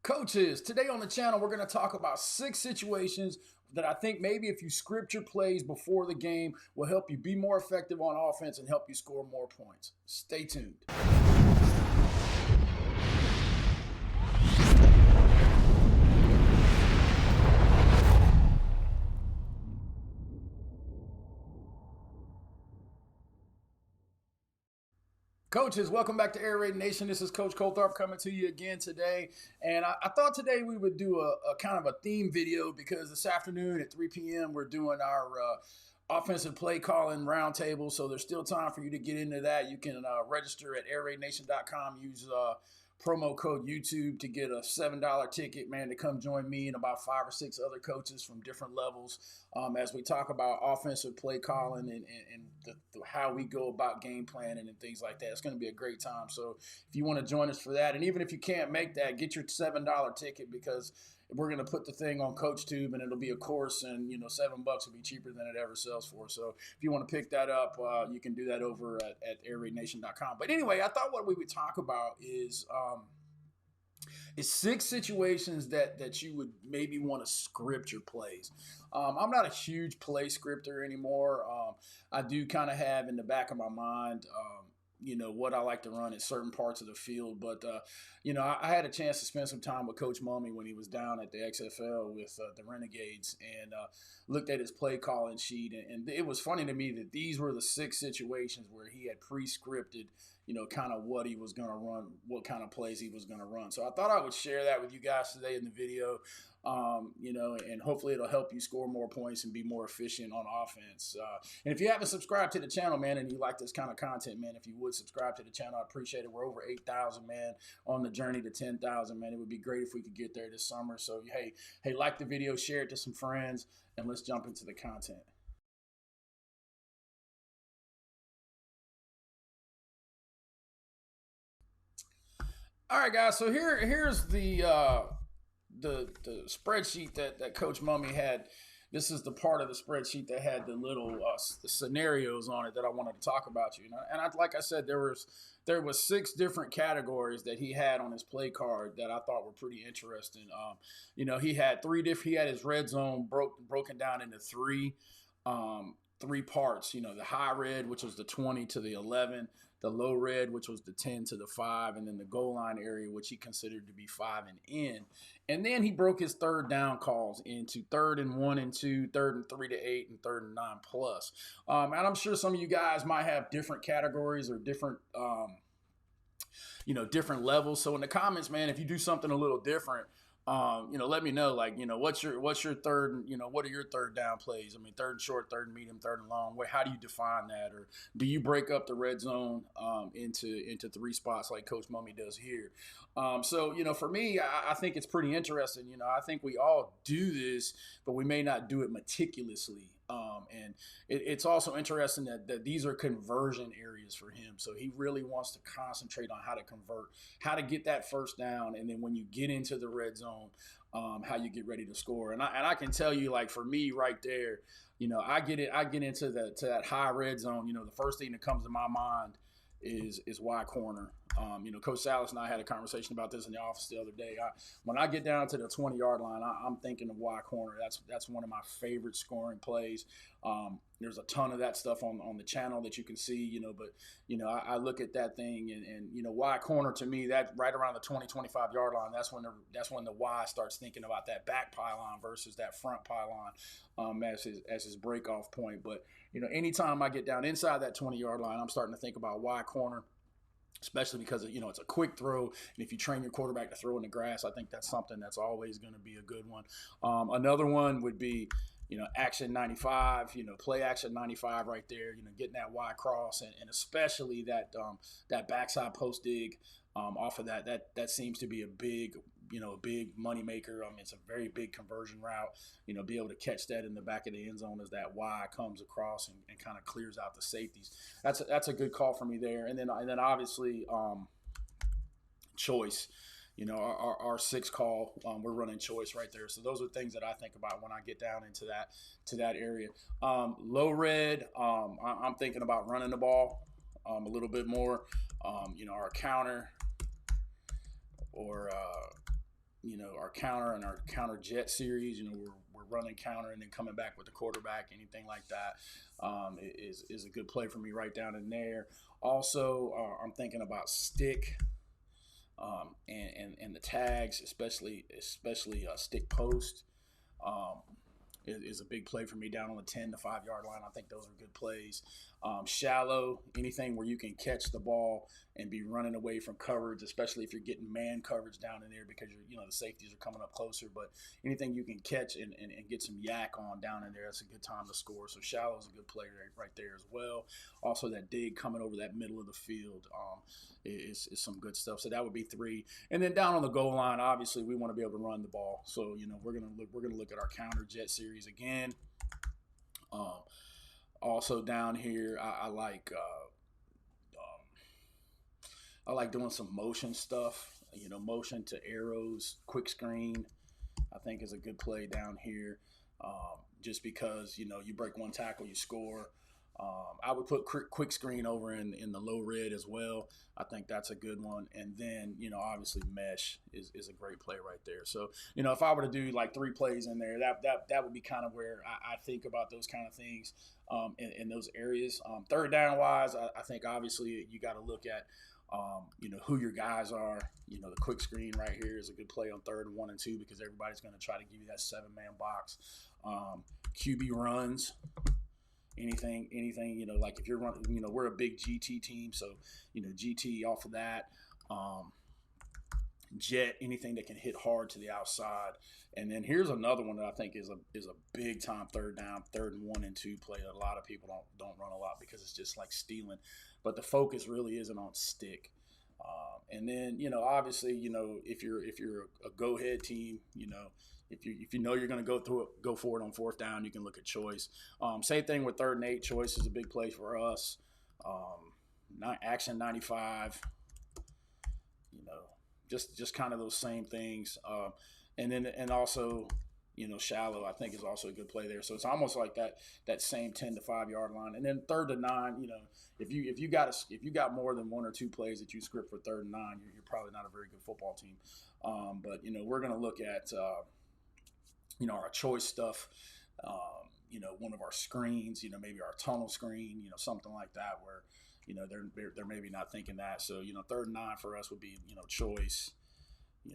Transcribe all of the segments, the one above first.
Coaches, today on the channel, we're going to talk about 6 situations that I think maybe if you script your plays before the game will help you be more effective on offense and help you score more points. Stay tuned. Coaches, welcome back to Airraidnation. This is Coach Coltharp coming to you again today. And I thought today we would do a kind of a theme video because this afternoon at 3 p.m. we're doing our offensive play calling roundtable. So there's still time for you to get into that. You can register at airraidnation.com. Use promo code YouTube to get a $7 ticket, man, to come join me and about 5 or 6 other coaches from different levels as we talk about offensive play calling and how we go about game planning and things like that. It's going to be a great time. So if you want to join us for that, and even if you can't make that, get your $7 ticket because we're going to put the thing on CoachTube and it'll be a course, and $7 will be cheaper than it ever sells for. So if you want to pick that up, you can do that over at airraidnation.com. But anyway, I thought what we would talk about is 6 situations that you would maybe want to script your plays. I'm not a huge play scripter anymore. I do kind of have in the back of my mind what I like to run in certain parts of the field. But, I had a chance to spend some time with Coach Mummy when he was down at the XFL with the Renegades and looked at his play calling sheet. And it was funny to me that these were the 6 situations where he had pre-scripted, kind of what he was going to run, what kind of plays he was going to run. So I thought I would share that with you guys today in the video, and hopefully it'll help you score more points and be more efficient on offense. And if you haven't subscribed to the channel, man, and you like this kind of content, man, if you would subscribe to the channel, I appreciate it. We're over 8,000, man, on the journey to 10,000, man. It would be great if we could get there this summer. So, hey, like the video, share it to some friends, and let's jump into the content. All right, guys. So here's the spreadsheet that Coach Mummy had. This is the part of the spreadsheet that had the little the scenarios on it that I wanted to talk about. And like I said, there was 6 different categories that he had on his play card that I thought were pretty interesting. He had he had his red zone broken down into 3 parts. The high red, which was the 20 to the 11, the low red, which was the 10 to the 5, and then the goal line area, which he considered to be 5 and in. And then he broke his third down calls into 3rd and 1 and 2, 3rd and 3 to 8, and 3rd and 9 plus. And I'm sure some of you guys might have different categories or different different levels. So in the comments, man, if you do something a little different, let me know, what's your third, what are your third down plays? I mean, 3rd and short, 3rd and medium, 3rd and long. How do you define that? Or do you break up the red zone into 3 spots like Coach Mummy does here? For me, I think it's pretty interesting. I think we all do this, but we may not do it meticulously. And it's also interesting that these are conversion areas for him. So he really wants to concentrate on how to convert, how to get that first down. And then when you get into the red zone, how you get ready to score. And I can tell you, like, for me right there, I get into that high red zone. The first thing that comes to my mind is Y corner. Coach Salas and I had a conversation about this in the office the other day. When I get down to the 20-yard line, I'm thinking of Y corner. That's one of my favorite scoring plays. There's a ton of that stuff on the channel that you can see, I look at that thing and Y corner to me, that right around the 20-25-yard line, that's when the Y starts thinking about that back pylon versus that front pylon as his break-off point. But, anytime I get down inside that 20-yard line, I'm starting to think about Y corner, especially because, it's a quick throw. And if you train your quarterback to throw in the grass, I think that's something that's always going to be a good one. Another one would be, action 95, play action 95 right there, getting that Y cross and especially that backside post dig off of that seems to be a big money maker. It's a very big conversion route, be able to catch that in the back of the end zone as that Y comes across and kind of clears out the safeties. That's a good call for me there. And then obviously choice. Our 6 call, we're running choice right there. So those are things that I think about when I get down into that area. Low red, I'm thinking about running the ball a little bit more. Our counter or our counter and our counter jet series. We're running counter and then coming back with the quarterback. Anything like that is a good play for me right down in there. Also, I'm thinking about stick and the tags, especially stick post. Um, is a big play for me down on the 10 to 5 yard line. I think those are good plays. Shallow, anything where you can catch the ball and be running away from coverage, especially if you're getting man coverage down in there because the safeties are coming up closer. But anything you can catch and get some yak on down in there, that's a good time to score. So shallow is a good play right there as well. Also, that dig coming over that middle of the field is some good stuff. So that would be 3. And then down on the goal line, obviously we want to be able to run the ball. So we're gonna look at our counter jet series again. Also down here, I like doing some motion stuff. Motion to arrows, quick screen, I think is a good play down here. Just because you break one tackle, you score. I would put quick screen over in the low red as well. I think that's a good one. And then, obviously mesh is a great play right there. So, if I were to do like 3 plays in there, that would be kind of where I think about those kind of things in those areas. Third down wise, I think obviously you got to look at, who your guys are. The quick screen right here is a good play on 3rd and 1 and 2 because everybody's going to try to give you that 7-man box. QB runs. Anything, like if you're running, we're a big GT team, so GT off of that, jet, anything that can hit hard to the outside. And then here's another one that I think is a big time 3rd down, 3rd and 1 and 2 play that a lot of people don't run a lot because it's just like stealing, but the focus really isn't on stick. And then obviously if you're a go ahead team, if you're going to go for it on 4th down, you can look at choice. Same thing with 3rd and 8. Choice is a big play for us. Action 95. Just kind of those same things. And also, shallow I think is also a good play there. So it's almost like that same 10 to 5 yard line. And then 3rd to 9, if you got more than 1 or 2 plays that you script for 3rd and 9, you're probably not a very good football team. But we're going to look at our choice stuff. One of our screens, maybe our tunnel screen, something like that where they're maybe not thinking that. So 3rd and 9 for us would be choice, the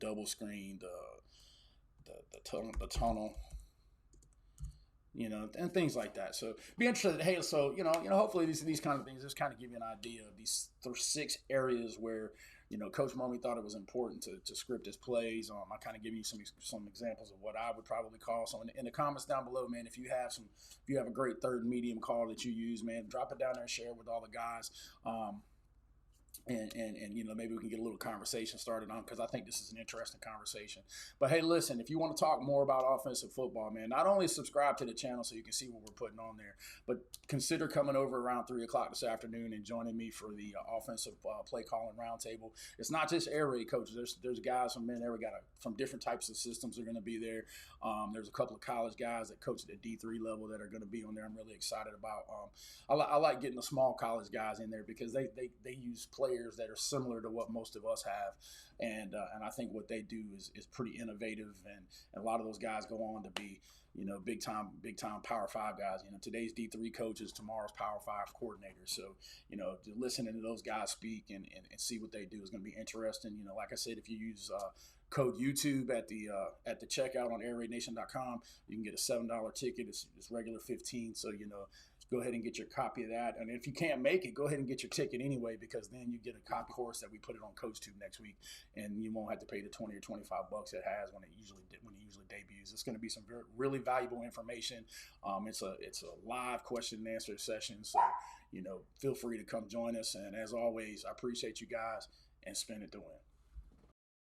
double screen, the tunnel, and things like that. So be interested. Hey, so hopefully these kind of things just kind of give you an idea of these 6 areas where Coach Momey thought it was important to script his plays. I kind of give you some examples of what I would probably call. So in the comments down below, man, if you have a great 3rd and medium call that you use, man, drop it down there and share it with all the guys. And maybe we can get a little conversation started on, because I think this is an interesting conversation. But hey, listen, if you want to talk more about offensive football, man, not only subscribe to the channel so you can see what we're putting on there, but consider coming over around 3 o'clock this afternoon and joining me for the offensive play calling roundtable. It's not just air raid coaches. There's guys from from different types of systems are going to be there. There's a couple of college guys that coach at the D3 level that are going to be on there. I'm really excited about. I like getting the small college guys in there because they use players that are similar to what most of us have, and I think what they do is pretty innovative, and a lot of those guys go on to be big time Power 5 guys. Today's D3 coaches, tomorrow's Power 5 coordinators. So listening to those guys speak and see what they do is going to be interesting. Like I said, if you use code YouTube at the checkout on Airraidnation.com, you can get a $7 ticket. It's regular $15. So go ahead and get your copy of that. And if you can't make it, go ahead and get your ticket anyway, because then you get a copy course that we put it on CoachTube next week, and you won't have to pay the 20 or 25 bucks it has when it usually debuts. It's going to be some really valuable information. It's a live question and answer session, so feel free to come join us. And as always, I appreciate you guys, and spin it to win.